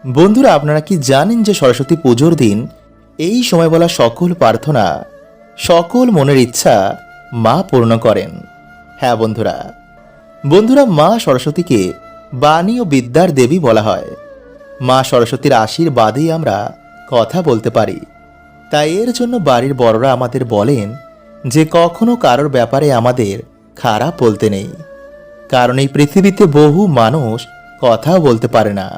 বন্ধুরা, আপনারা কি জানেন যে সরস্বতী পুজোর দিন এই সময় বলা সকল প্রার্থনা, সকল মনের ইচ্ছা মা পূর্ণ করেন? হ্যাঁ বন্ধুরা, মা সরস্বতীকে বাণী ও বিদ্যার দেবী বলা হয়। মা সরস্বতীর আশীর্বাদেই আমরা কথা বলতে পারি। তাই এর জন্য বাড়ির বড়রা আমাদের বলেন যে কখনো কারোর ব্যাপারে আমাদের খারাপ বলতে নেই, কারণ এই পৃথিবীতে বহু মানুষ কথাও বলতে পারে না।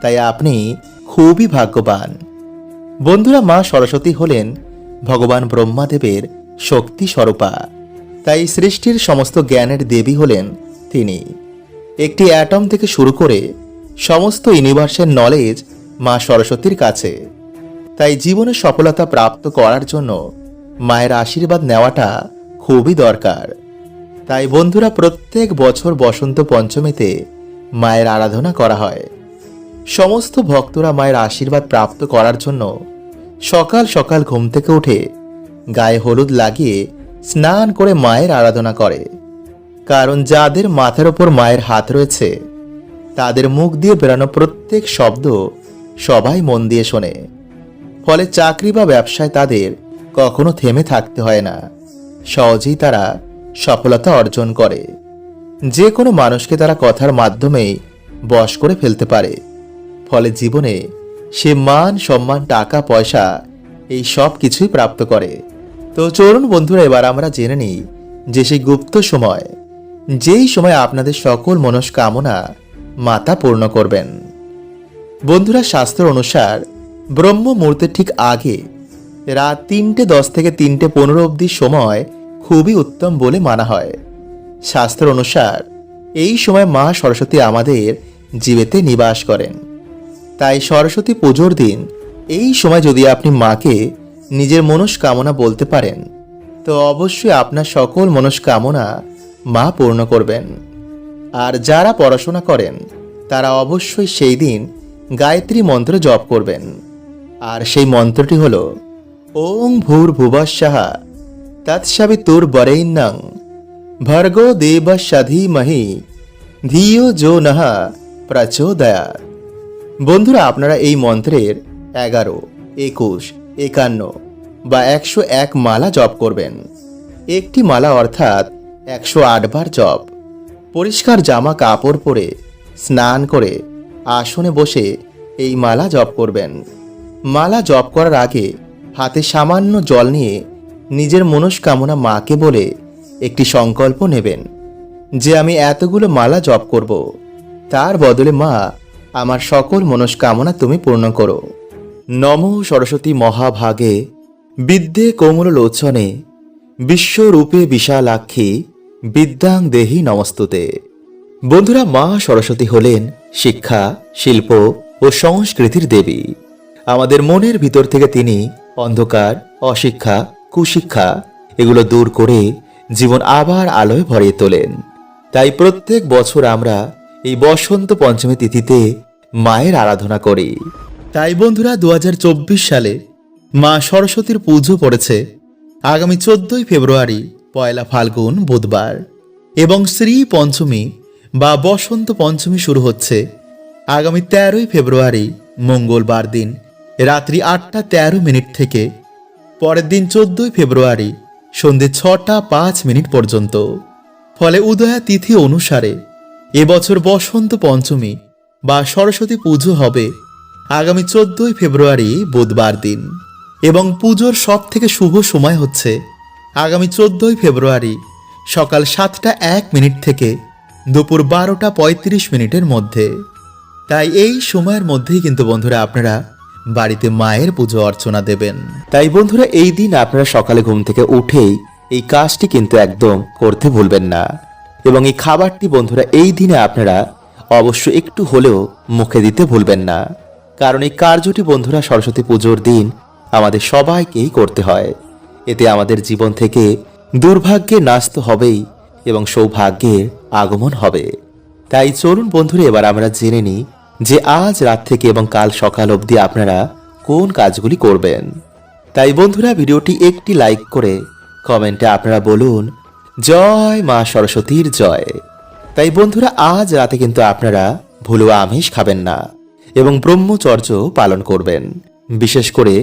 তাই আপনি খুবই ভাগ্যবান। বন্ধুরা, মা সরস্বতী হলেন ভগবান ব্রহ্মাদেবের শক্তি স্বরূপা। তাই সৃষ্টির সমস্ত জ্ঞানের দেবী হলেন তিনি। একটি অ্যাটম থেকে শুরু করে সমস্ত ইউনিভার্সের নলেজ মা সরস্বতীর কাছে। তাই জীবনে সফলতা প্রাপ্ত করার জন্য মায়ের আশীর্বাদ নেওয়াটা খুবই দরকার। তাই বন্ধুরা, প্রত্যেক বছর বসন্ত পঞ্চমীতে মায়ের আরাধনা করা হয়। সমস্ত ভক্তরা মায়ের আশীর্বাদ প্রাপ্ত করার জন্য সকাল সকাল ঘুম থেকে উঠে গায়ে হলুদ লাগিয়ে স্নান করে মায়ের আরাধনা করে। কারণ যাদের মাথার ওপর মায়ের হাত রয়েছে তাদের মুখ দিয়ে বেরানো প্রত্যেক শব্দ সবাই মন দিয়ে শোনে। ফলে চাকরি বা ব্যবসায় তাদের কখনো থেমে থাকতে হয় না, সহজেই তারা সফলতা অর্জন করে। যে কোনো মানুষকে তারা কথার মাধ্যমেই বশ করে ফেলতে পারে। ফলে জীবনে সে মান সম্মান, টাকা পয়সা এই সব কিছুই প্রাপ্ত করে। তো চলুন বন্ধুরা, এবার আমরা জেনে নিই যে সেই গুপ্ত সময়, যেই সময় আপনাদের সকল মনস্কামনা মাতা পূর্ণ করবেন। বন্ধুরা, শাস্ত্র অনুসার ব্রহ্ম মুহূর্তের ঠিক আগে রাত 3:10 থেকে 3:15 অবধি সময় খুবই উত্তম বলে মানা হয়। শাস্ত্র অনুসার এই সময় মা সরস্বতী আমাদের জীবেতে নিবাস করেন। তাই সরস্বতী পুজোর দিন এই সময় যদি আপনি মাকে নিজের মনস্কামনা বলতে পারেন তো অবশ্যই আপনার সকল মনস্কামনা মা পূর্ণ করবেন। আর যারা পড়াশোনা করেন তারা অবশ্যই সেই দিন গায়ত্রী মন্ত্র জপ করবেন। আর সেই মন্ত্রটি হল ওং ভূর্ভুবঃস্বঃ তৎসবিতুর্বরেণ্যং ভর্গো দেবস্য ধীমহি ধিয়ো যো নঃ প্রচোদয়াৎ। বন্ধুরা, আপনারা এই মন্ত্রের 11, 21, 51 বা 101 মালা জপ করবেন। একটি মালা অর্থাৎ 108 বার জপ। পরিষ্কার জামা কাপড় পরে স্নান করে আসনে বসে এই মালা জপ করবেন। মালা জপ করার আগে হাতে সামান্য জল নিয়ে নিজের মনস্কামনা মাকে বলে একটি সংকল্প নেবেন যে আমি এতগুলো মালা জপ করব, তার বদলে মা আমার সকল মনস্কামনা তুমি পূর্ণ করো। নমো সরস্বতী মহাভাগে বিদ্যে কোমললোচনে বিশ্বরূপে বিশালাক্ষী বিদ্যাং দেহি নমস্তুতে। বন্ধুরা, মা সরস্বতী হলেন শিক্ষা, শিল্প ও সংস্কৃতির দেবী। আমাদের মনের ভিতর থেকে তিনি অন্ধকার, অশিক্ষা, কুশিক্ষা এগুলো দূর করে জীবন আবার আলোয় ভরিয়ে তোলেন। তাই প্রত্যেক বছর আমরা এই বসন্ত পঞ্চমী তিথিতে মায়ের আরাধনা করি। তাই বন্ধুরা, 2024 সালে মা সরস্বতীর পুজো পড়েছে আগামী 14 ফেব্রুয়ারি, পয়লা ফাল্গুন বুধবার, এবং শ্রী পঞ্চমী বা বসন্ত পঞ্চমী শুরু হচ্ছে আগামী 13 ফেব্রুয়ারি মঙ্গলবার দিন রাত্রি 8:13 থেকে পরের দিন 14 ফেব্রুয়ারি সন্ধে 6:05 পর্যন্ত। ফলে উদয়া তিথি অনুসারে এবছর বসন্ত পঞ্চমী বা সরস্বতী পুজো হবে আগামী 14 ফেব্রুয়ারি বুধবার দিন, এবং পুজোর সব থেকে শুভ সময় হচ্ছে আগামী 14 ফেব্রুয়ারি সকাল 7:01 থেকে দুপুর 12:35 মধ্যে। তাই এই সময়ের মধ্যেই কিন্তু বন্ধুরা আপনারা বাড়িতে মায়ের পুজো অর্চনা দেবেন। তাই বন্ধুরা, এই দিন আপনারা সকালে ঘুম থেকে উঠেই এই কাজটি কিন্তু একদম করতে ভুলবেন না। এবং এই খাবারটি বন্ধুরা এই দিনে আপনারা অবশ্যই একটু হলেও মুখে দিতে ভুলবেন না, কারণ এই কার্যটি বন্ধুরা সরস্বতী পুজোর দিন আমাদের সবাইকেই করতে হয়। এতে আমাদের জীবন থেকে দুর্ভাগ্যে নাশ তো হবেই এবং সৌভাগ্যের আগমন হবে। তাই চলুন বন্ধুরা, এবার আমরা জেনে নিই যে আজ রাত থেকে এবং কাল সকাল অবধি আপনারা কোন কাজগুলি করবেন। তাই বন্ধুরা, ভিডিওটি একটি লাইক করে কমেন্টে আপনারা বলুন জয় মা সরস্বতীর জয়। তাই বন্ধুরা, আজ রাতে কিন্তু আপনারা ভুলেও আমিষ খাবেন না, এবং ব্রহ্মচর্য পালন করবেন। বিশেষ করে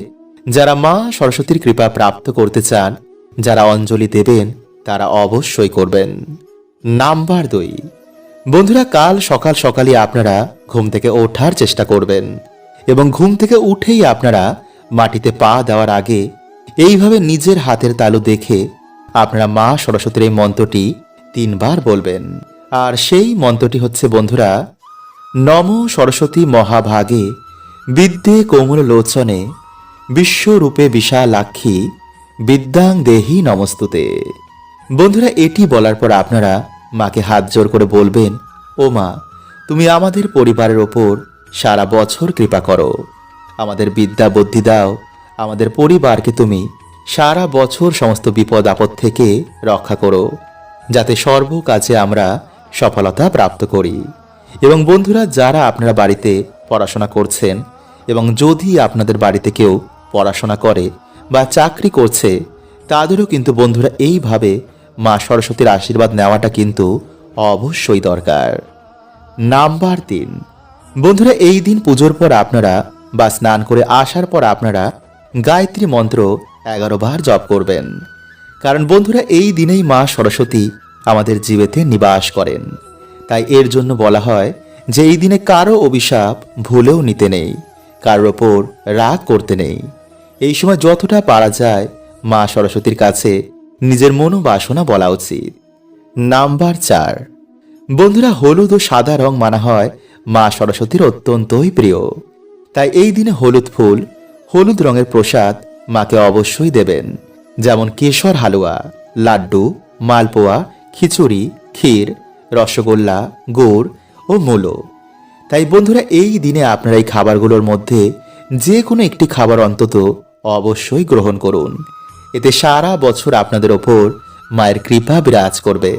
যারা মা সরস্বতীর কৃপা প্রাপ্ত করতে চান, যারা অঞ্জলি দেবেন, তারা অবশ্যই করবেন। নাম্বার 2, বন্ধুরা কাল সকাল সকালই আপনারা ঘুম থেকে ওঠার চেষ্টা করবেন এবং ঘুম থেকে উঠেই আপনারা মাটিতে পা দেওয়ার আগে এইভাবে নিজের হাতের তালু দেখে আপনারা মা সরস্বতীর এই মন্ত্রটি 3 বার বলবেন। আর সেই মন্ত্রটি হচ্ছে বন্ধুরা, নম সরস্বতী মহাভাগে বিদ্যে কোমল লোচনে বিশ্বরূপে বিশালাক্ষী বিদ্যাং দেহি নমস্তুতে। বন্ধুরা এটি বলার পর আপনারা মাকে হাত জোড় করে বলবেন, ও মা, তুমি আমাদের পরিবারের ওপর সারা বছর কৃপা করো, আমাদের বিদ্যা বুদ্ধি দাও, আমাদের পরিবারকে তুমি সারা বছর সমস্ত বিপদ আপদ থেকে রক্ষা করো, যাতে সর্ব কাজে আমরা সফলতা প্রাপ্ত করি। এবং বন্ধুরা যারা আপনারা বাড়িতে পড়াশোনা করছেন এবং যদি আপনাদের বাড়িতে কেউ পড়াশোনা করে বা চাকরি করছে, তাদেরও কিন্তু বন্ধুরা এইভাবে মা সরস্বতীর আশীর্বাদ নেওয়াটা কিন্তু অবশ্যই দরকার। নাম্বার 3, বন্ধুরা এই দিন পুজোর পর আপনারা বা স্নান করে আসার পর আপনারা গায়ত্রী মন্ত্র 11 বার জপ করবেন। কারণ বন্ধুরা এই দিনেই মা সরস্বতী আমাদের জীবেতে নিবাস করেন। তাই এর জন্য বলা হয় যে এই দিনে কারো অভিশাপ ভুলেও নিতে নেই, কারোর ওপর রাগ করতে নেই। এই সময় যতটা পারা যায় মা সরস্বতীর কাছে নিজের মনোবাসনা বলা উচিত। নাম্বার 4, বন্ধুরা হলুদ ও সাদা রং মানা হয় মা সরস্বতীর অত্যন্তই প্রিয়। তাই এই দিনে হলুদ ফুল, হলুদ রঙের প্রসাদ মাকে অবশ্যই দেবেন, যেমন কেশর হালুয়া, লাড্ডু, মালপোয়া, খিচুড়ি, ক্ষীর, রসগোল্লা, গুড় ও মূলো। তাই বন্ধুরা এই দিনে আপনারা এই খাবারগুলোর মধ্যে যে কোনো একটি খাবার অন্তত অবশ্যই গ্রহণ করুন। এতে সারা বছর আপনাদের ওপর মায়ের কৃপা বিরাজ করবে।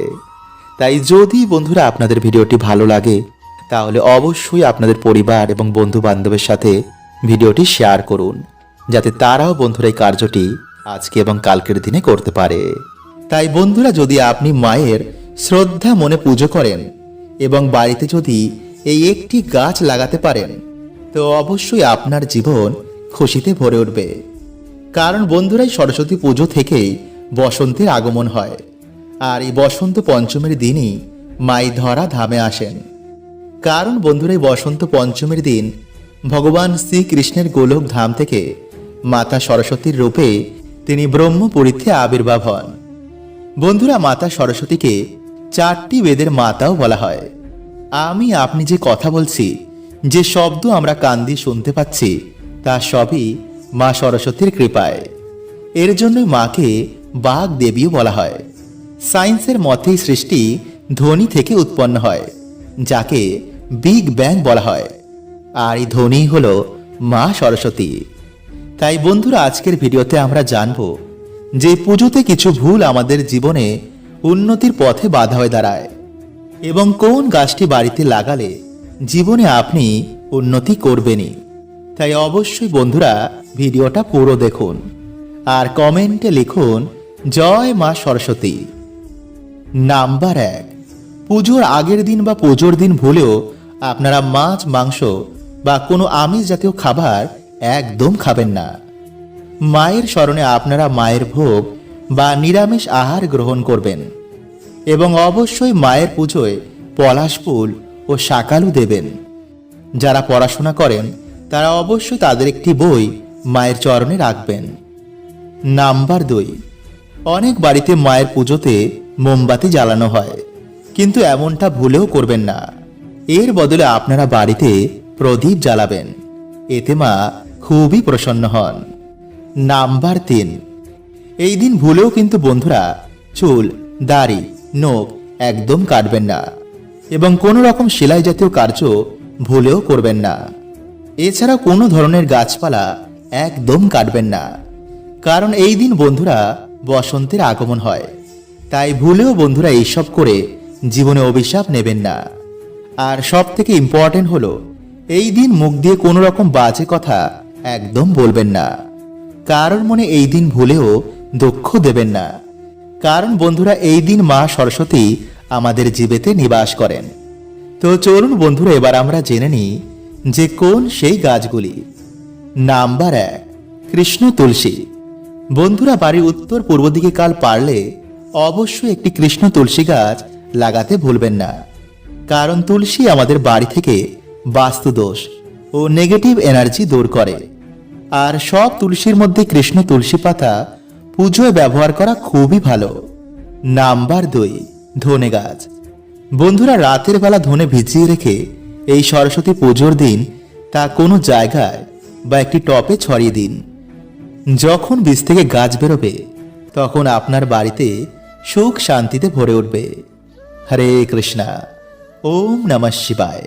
তাই যদি বন্ধুরা আপনাদের ভিডিওটি ভালো লাগে তাহলে অবশ্যই আপনাদের পরিবার এবং বন্ধু বান্ধবের সাথে ভিডিওটি শেয়ার করুন, যাতে তারাও বন্ধুরা এই কার্যটি আজকে এবং কালকের দিনে করতে পারে। তাই বন্ধুরা যদি আপনি মায়ের শ্রদ্ধা মনে পুজো করেন এবং বাড়িতে যদি এই একটি গাছ লাগাতে পারেন, তো অবশ্যই আপনার জীবন খুশিতে ভরে উঠবে। কারণ বন্ধুরাই সরস্বতী পুজো থেকেই বসন্তের আগমন হয়, আর এই বসন্ত পঞ্চমীর দিনই মাই ধরা ধামে আসেন। কারণ বন্ধুরাই বসন্ত পঞ্চমীর দিন ভগবান শ্রীকৃষ্ণের গোলক ধাম থেকে মাতা সরস্বতীর রূপে তিনি ব্রহ্মপুরীতে আবির্ভাব হন। বন্ধুরা মাতা সরস্বতীকে 4টি বেদের মাতাও বলা হয়। আমি আপনি যে কথা বলছি, যে শব্দ আমরা কান দিয়ে শুনতে পাচ্ছি, তা সবই মা সরস্বতীর কৃপায়। এর জন্যই মাকে বাগ দেবীও বলা হয়। সায়েন্সের মতেই সৃষ্টি ধ্বনি থেকে উৎপন্ন হয়, যাকে বিগ ব্যাং বলা হয়, আর এই ধ্বনি হলো মা সরস্বতী। তাই বন্ধুরা আজকের ভিডিওতে আমরা জানব যে পুজোতে কিছু ভুল আমাদের জীবনে উন্নতির পথে বাধা হয়ে দাঁড়ায় এবং কোন গাছটি বাড়িতে লাগালে জীবনে আপনি উন্নতি করবেনই। তাই অবশ্যই বন্ধুরা ভিডিওটা পুরো দেখুন আর কমেন্টে লিখুন জয় মা সরস্বতী। নাম্বার 1, পুজোর আগের দিন বা পুজোর দিন ভুলেও আপনারা মাছ, মাংস বা কোনো আমিষ জাতীয় খাবার একদম খাবেন না। মায়ের স্মরণে আপনারা মায়ের ভোগ বা নিরামিষ আহার গ্রহণ করবেন এবং অবশ্যই মায়ের পুজোয় পলাশ ফুল ও শাকালু দেবেন। যারা পড়াশোনা করেন তারা অবশ্যই তাদের একটি বই মায়ের চরণে রাখবেন। নাম্বার 2, অনেক বাড়িতে মায়ের পুজোতে মোমবাতি জ্বালানো হয়, কিন্তু এমনটা ভুলেও করবেন না। এর বদলে আপনারা বাড়িতে প্রদীপ জ্বালাবেন, এতে মা খুবই প্রসন্ন হন। নাম্বার 3, এই দিন ভুলেও কিন্তু বন্ধুরা চুল, দাড়ি, নখ একদম কাটবেন না এবং কোনো রকম সেলাই জাতীয় কার্য ভুলেও করবেন না। এছাড়া কোনো ধরনের গাছপালা একদম কাটবেন না, কারণ এই দিন বন্ধুরা বসন্তের আগমন হয়। তাই ভুলেও বন্ধুরা এইসব করে জীবনে অভিশাপ নেবেন না। আর সব থেকে ইম্পর্টেন্ট হলো এই দিন মুখ দিয়ে কোনো রকম বাজে কথা একদম বলবেন না। কারণ মনে এই দিন ভুলেও দুঃখ দেবেন না, কারণ বন্ধুরা এই দিন মা সরস্বতী আমাদের জীবেতে নিবাস করেন। তো চলুন বন্ধুরা এবার আমরা জেনে নিই যে কোন সেই গাছগুলি। নাম্বার 1, কৃষ্ণ তুলসী। বন্ধুরা, বাড়ির উত্তর পূর্ব দিকে কাল পারলে অবশ্যই একটি কৃষ্ণ তুলসী গাছ লাগাতে ভুলবেন না, কারণ তুলসী আমাদের বাড়ি থেকে বাস্তুদোষ ও নেগেটিভ এনার্জি দূর করে। আর সব তুলসীর মধ্যে কৃষ্ণ তুলসী পাতা পুজোয় ব্যবহার করা খুবই ভালো। নাম্বার 2, ধনে গাছ। বন্ধুরা, রাতের বেলা ধনে ভিজিয়ে রেখে এই সরস্বতী পুজোর দিন তা কোনো জায়গায় বা একটি টপে ছড়িয়ে দিন। যখন বীজ থেকে গাছ বেরোবে তখন আপনার বাড়িতে সুখ শান্তিতে ভরে উঠবে। হরে কৃষ্ণা। ওম নমঃ শিবায়।